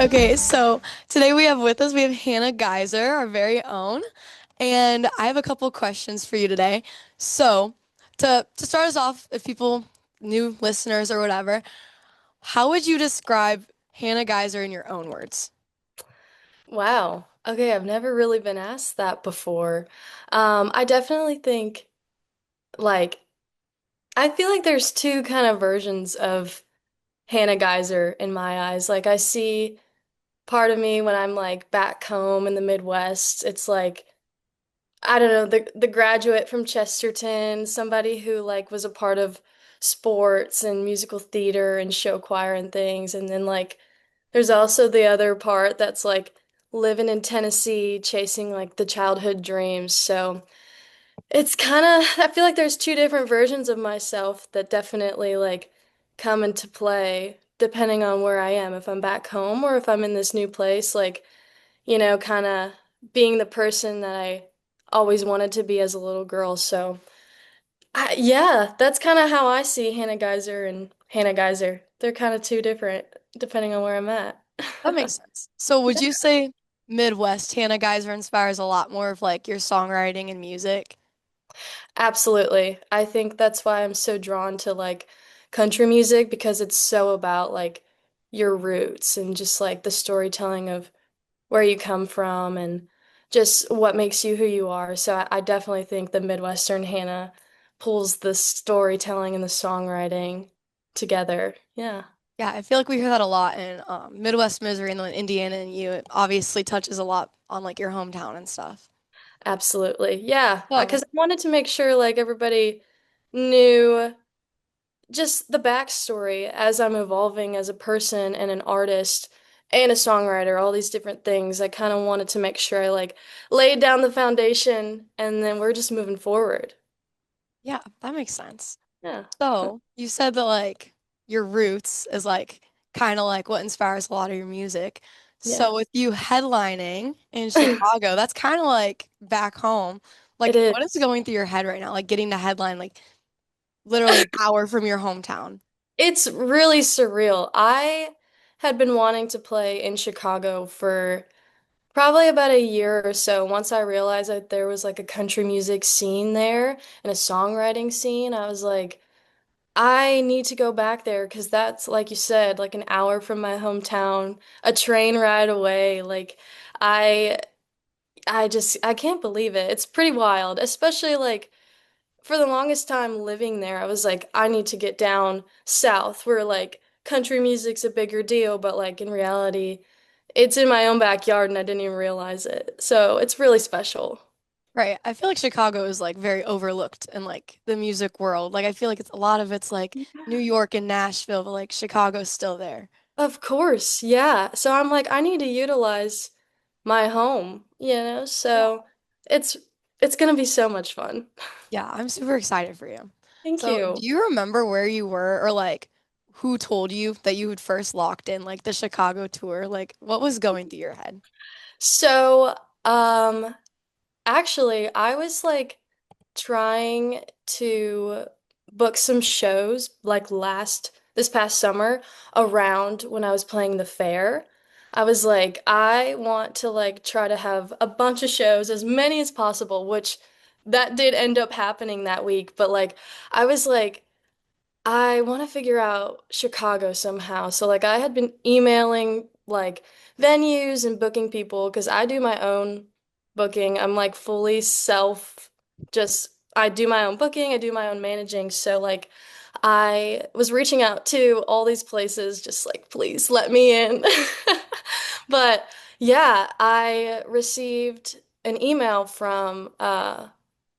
Okay, so today we have Hannah Geiser, our very own, and I have a couple questions for you today. So, to start us off, if people new listeners or whatever, how would you describe Hannah Geiser in your own words? Wow. Okay, I've never really been asked that before. I definitely think like I feel like there's two kind of versions of Hannah Geiser in my eyes. Like I see part of me when I'm like back home in the Midwest. It's like I don't know, the graduate from Chesterton, somebody who like was a part of sports and musical theater and show choir and things. And then like there's also the other part that's like living in Tennessee, chasing like the childhood dreams. So it's kind of, I feel like there's two different versions of myself that definitely like come into play depending on where I am. If I'm back home or if I'm in this new place, like, kind of being the person that I always wanted to be as a little girl. So, yeah, that's kind of how I see Hannah Geiser and Hannah Geiser. They're kind of two different depending on where I'm at. That makes sense. So, would you say Midwest Hannah Geiser inspires a lot more of like your songwriting and music? Absolutely. I think that's why I'm so drawn to like country music because it's so about like your roots and just like the storytelling of where you come from and just what makes you who you are. So I definitely think the Midwestern Hannah pulls the storytelling and the songwriting together. Yeah, Yeah, I feel like we hear that a lot in Midwest Misery and then Indiana and you. It obviously touches a lot on like your hometown and stuff. absolutely. Yeah, So, because I wanted to make sure like everybody knew just the backstory as I'm evolving as a person and an artist and a songwriter, all these different things. I kind of wanted to make sure I like laid down the foundation and then we're just moving forward. yeah, that makes sense. Yeah. So, you said that like your roots is like kind of like what inspires a lot of your music. Yeah. So, with you headlining in Chicago, that's kind of like back home. It Like, what is is. going through your head right now? Like getting to headline like literally an hour from your hometown. It's really surreal. I had been wanting to play in Chicago for probably about a year or so. Once I realized that there was like a country music scene there and a songwriting scene, I was like, I need to go back there because that's, like you said, like an hour from my hometown, a train ride away. Like, I, I can't believe it. It's pretty wild, especially like for the longest time living there, I was like, I need to get down south where like country music's a bigger deal, but like in reality, it's in my own backyard and I didn't even realize it. So it's really special. Right. I feel like Chicago is like very overlooked in like the music world. Like I feel like it's a lot of it's like New York and Nashville, but like Chicago's still there. Of course, yeah. So I'm like, I need to utilize my home. Yeah. So it's it's gonna be so much fun. Yeah, I'm super excited for you. Thank So, do you. you remember where you were or like who told you that you had first locked in like the Chicago tour? Like what was going through your head? So, um, actually, I was like trying to book some shows like this past summer around when I was playing the fair. I was like, I want to like try to have a bunch of shows, as many as possible, which that did end up happening that week. But like, I was like, I want to figure out Chicago somehow. So like I had been emailing like venues and booking people because I do my own booking. I'm like fully self just I do my own booking, I do my own managing. So like I was reaching out to all these places just like please let me in. But yeah, I received an email from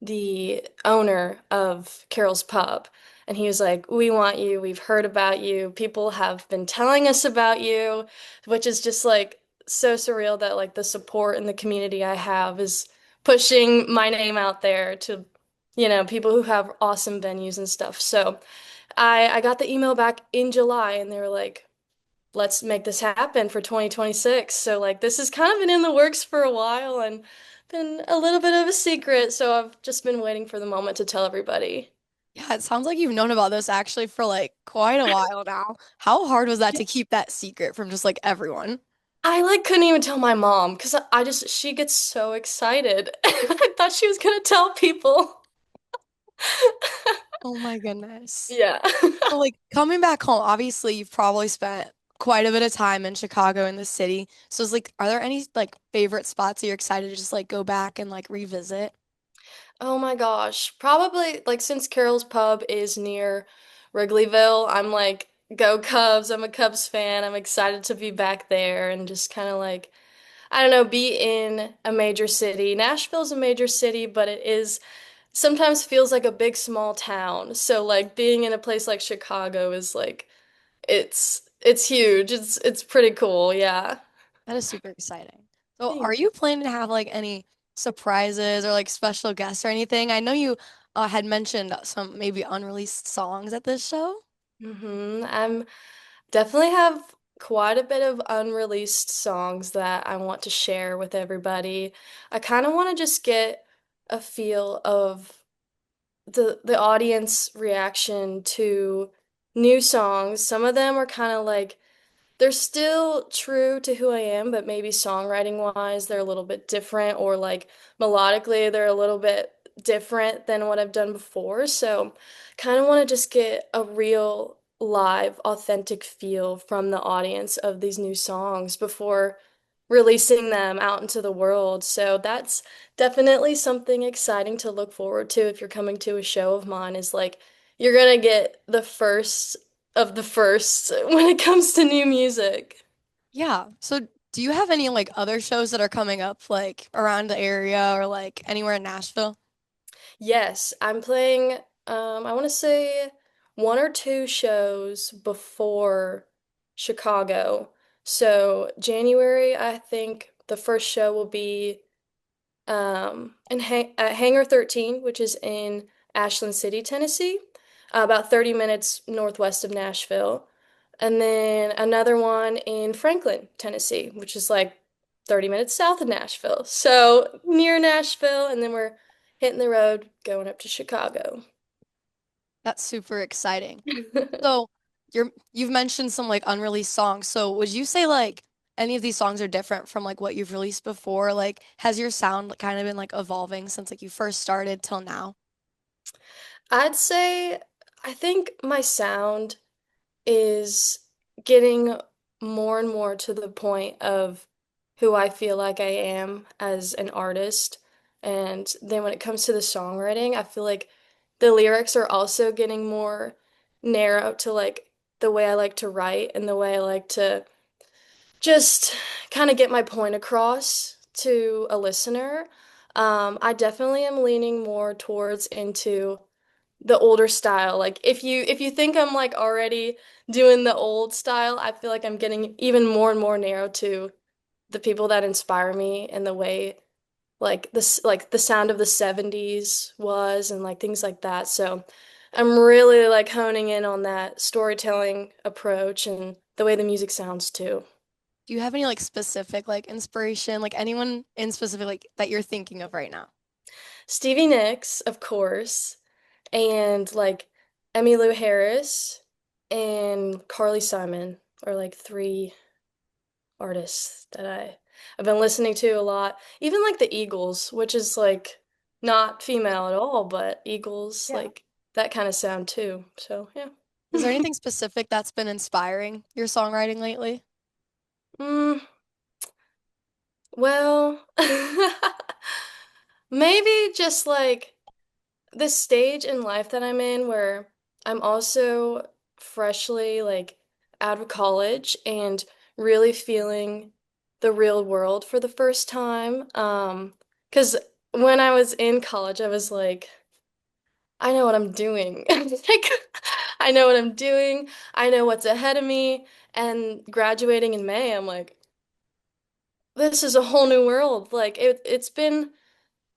the owner of Carol's Pub. And he was like, we want you. We've heard about you. People have been telling us about you, which is just like so surreal that like the support and the community I have is pushing my name out there to, people who have awesome venues and stuff. So I got the email back in July and they were like, let's make this happen for 2026. So like this has kind of been in the works for a while and been a little bit of a secret. So I've just been waiting for the moment to tell everybody. Yeah, it sounds like you've known about this actually for like quite a while now. How hard was that to keep that secret from just like everyone? I like couldn't even tell my mom because I just she gets so excited. I thought she was gonna tell people. Oh my goodness. Yeah. So like coming back home, obviously you've probably spent quite a bit of time in Chicago in the city. So it's like, are there any like favorite spots that you're excited to just like go back and like revisit? Oh my gosh. Probably like since Carol's Pub is near Wrigleyville, I'm like, go Cubs. I'm a Cubs fan. I'm excited to be back there and just kind of like, I don't know, be in a major city. Nashville's a major city, but it is sometimes feels like a big small town. So like being in a place like Chicago is like it's huge. It's pretty cool. Yeah. That is super exciting. So are Thank you planning to have like any surprises or like special guests or anything? I know you had mentioned some maybe unreleased songs at this show. I'm definitely have quite a bit of unreleased songs that I want to share with everybody. I kind of want to just get a feel of the audience reaction to new songs. Some of them are kind of like they're still true to who I am, but maybe songwriting wise, they're a little bit different, or like melodically, they're a little bit different than what I've done before. So, kind of want to just get a real live, authentic feel from the audience of these new songs before releasing them out into the world. So, that's definitely something exciting to look forward to if you're coming to a show of mine, is like you're gonna get the first of the first when it comes to new music. Yeah. So do you have any like other shows that are coming up like around the area or like anywhere in Nashville? Yes, I'm playing, I want to say one or two shows before Chicago. So January, I think the first show will be at Hangar 13, which is in Ashland City, Tennessee, about 30 minutes northwest of Nashville. And then another one in Franklin, Tennessee, which is like 30 minutes south of Nashville. So near Nashville, and then we're hitting the road going up to Chicago. That's super exciting. So you've mentioned some like unreleased songs. So would you say like any of these songs are different from like what you've released before? Like has your sound kind of been like evolving since like you first started till now? I'd say I think my sound is getting more and more to the point of who I feel like I am as an artist. And then when it comes to the songwriting, I feel like the lyrics are also getting more narrow to like the way I like to write and the way I like to just kind of get my point across to a listener. I definitely am leaning more towards into the older style. Like if you think I'm like already doing the old style, I feel like I'm getting even more and more narrow to the people that inspire me and the way like this like the sound of the 70s was and like things like that. So I'm really like honing in on that storytelling approach and the way the music sounds too. Do you have any like specific like inspiration, like anyone in specific like that you're thinking of right now? Stevie Nicks, of course, and like Emmylou Harris and Carly Simon are like three artists that I've been listening to a lot. Even like the Eagles, which is like not female at all, but Eagles Yeah. like that kind of sound too. So, yeah. Is there anything specific that's been inspiring your songwriting lately? Mm, well, maybe just like this stage in life that I'm in where I'm also freshly like out of college and really feeling the real world for the first time. 'Cause when I was in college, I was like, I know what I'm doing. Like, I know what I'm doing. I know what's ahead of me. And graduating in May, I'm like, this is a whole new world. Like it's been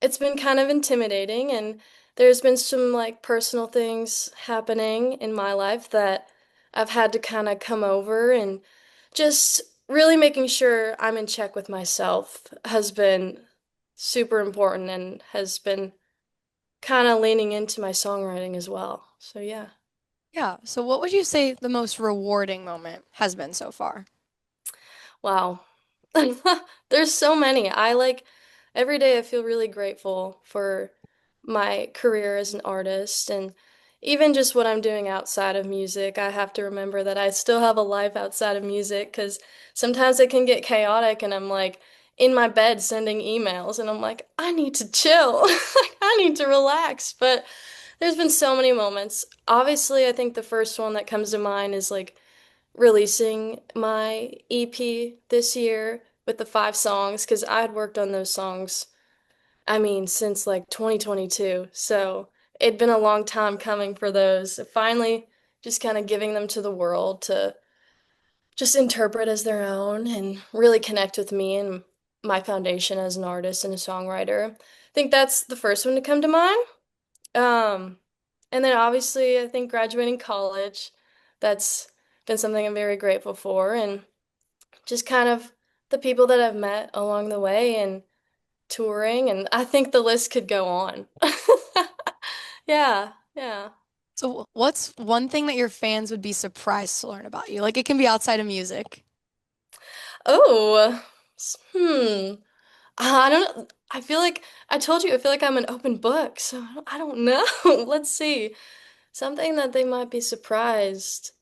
kind of intimidating, and there's been some like personal things happening in my life that I've had to kind of come over, and just really making sure I'm in check with myself has been super important and has been kind of leaning into my songwriting as well. So yeah. Yeah. So what would you say the most rewarding moment has been so far? Wow. There's so many. I like every day I feel really grateful for my career as an artist and even just what I'm doing outside of music. I have to remember that I still have a life outside of music because sometimes it can get chaotic and I'm like in my bed sending emails and I'm like, I need to chill. Like, I need to relax. But there's been so many moments. Obviously, I think the first one that comes to mind is like releasing my EP this year with the 5 songs because I had worked on those songs, I mean, since like 2022. So it'd been a long time coming for those. Finally, just kind of giving them to the world to just interpret as their own and really connect with me and my foundation as an artist and a songwriter. I think that's the first one to come to mind. Um, and then obviously, I think graduating college, that's been something I'm very grateful for, and just kind of the people that I've met along the way and touring, and I think the list could go on. Yeah, yeah. So, what's one thing that your fans would be surprised to learn about you? Like, it can be outside of music. Oh, I don't know. I feel like I told you, I feel like I'm an open book, so I don't know. Let's see. Something that they might be surprised.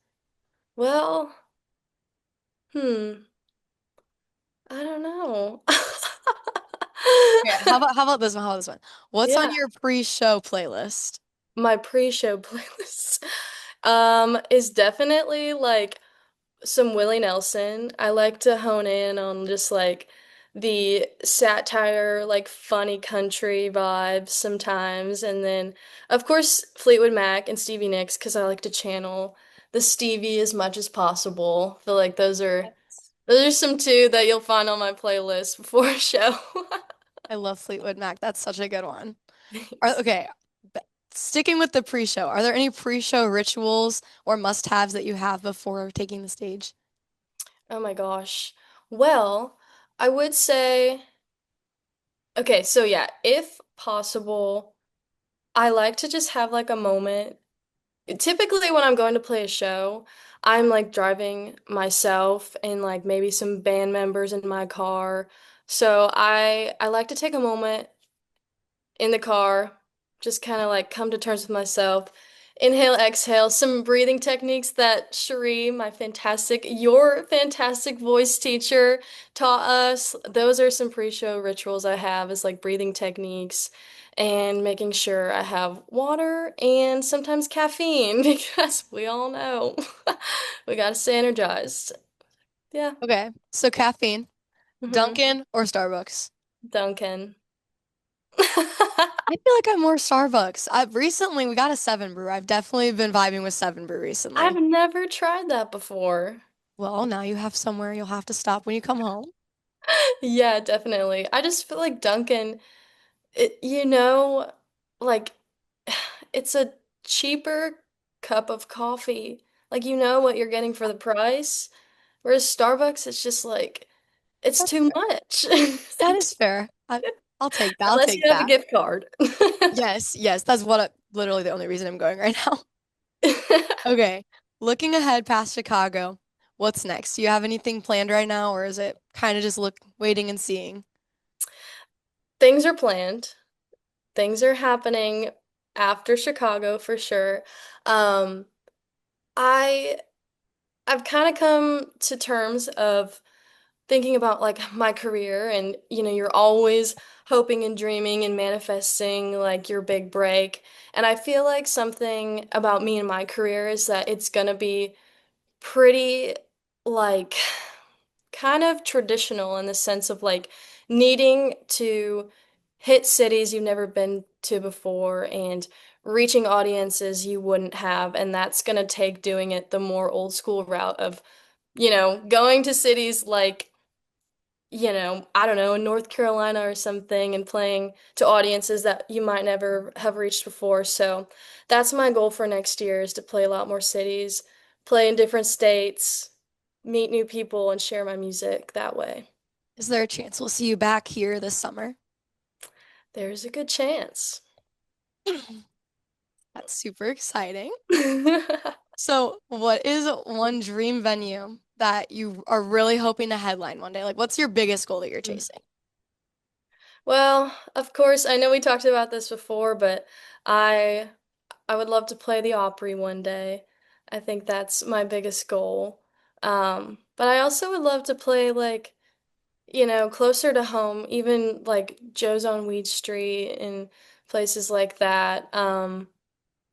Well, hmm. I don't know. Okay, how about this one? How about this one? What's on Yeah, your pre-show playlist? my pre-show playlist is definitely like some Willie Nelson. I like to hone in on just like the satire, like funny country vibes sometimes, and then of course Fleetwood Mac and Stevie Nicks because I like to channel the Stevie as much as possible. I feel like those are some two that you'll find on my playlist before a show. I love Fleetwood Mac. That's such a good one. Thanks. Okay, b- sticking with the pre-show, are there any pre-show rituals or must-haves that you have before taking the stage? Oh my gosh. Well, I would say, okay, so yeah, if possible, I like to just have like a moment. Typically, when I'm going to play a show, I'm like driving myself and like maybe some band members in my car. So I like to take a moment in the car, just kind of like come to terms with myself. Inhale, exhale, some breathing techniques that Cherie, your fantastic voice teacher, taught us. Those are some pre-show rituals I have is like breathing techniques and making sure I have water and sometimes caffeine because we all know we gotta stay energized. Yeah. Okay, so caffeine, hmm Dunkin' or Starbucks? Duncan. I feel like I'm more Starbucks. I've recently we got a Seven Brew. I've definitely been vibing with Seven Brew I've recently. never tried that before. Well, now you have somewhere you'll have to stop when you come home. Yeah, definitely. I just feel like Dunkin', like it's a cheaper cup of coffee. Like you know what you're getting for the price. Whereas Starbucks, it's just like it's That's too fair. much. That is fair. I'll take that. I'll Unless take you have a that. gift card. Yes, yes. That's literally the only reason I'm going right now. Okay. Looking ahead past Chicago, what's next? Do you have anything planned right now, or is it kind of just waiting and seeing? Things are planned. Things are happening after Chicago for sure. Um, I I've kind of come to terms of thinking about like my career and you're always hoping and dreaming and manifesting like your big break. And I feel like something about me and my career is that it's gonna be pretty like kind of traditional in the sense of like needing to hit cities you've never been to before and reaching audiences you wouldn't have. And that's gonna take doing it the more old school route of going to cities like, I don't know, in North Carolina or something and playing to audiences that you might never have reached before. So that's my goal for next year is to play a lot more cities, play in different states, meet new people, and share my music that way. Is there a chance we'll see you back here this summer? There's a good chance. That's super exciting. So, what is one dream venue that you are really hoping to headline one day? Like, what's your biggest goal that you're chasing? Well, of course, I know we talked about this before, but I I would love to play the Opry one day. I think that's my biggest goal. But I also would love to play like, closer to home, even like Joe's on Weed Street and places like that.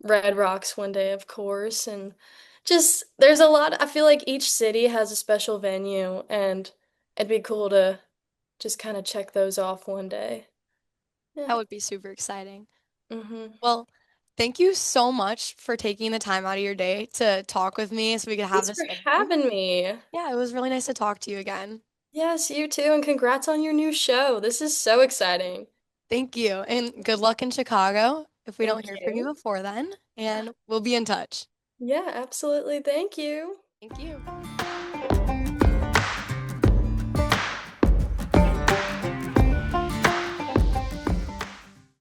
Red Rocks one day, of course, and just there's a lot. I feel like each city has a special venue, and it'd be cool to just kind of check those off one day. Yeah. That would be super exciting. hmm Well, thank you so much for taking the time out of your day to talk with me so we could have Thanks this for interview. having me. Yeah, it was really nice to talk to you again. Yes, you too, and congrats on your new show. This is so exciting. Thank you, and good luck in Chicago if we don't Thank hear from you you. before then, and we'll be in touch. Yeah, absolutely. Thank you. Thank you.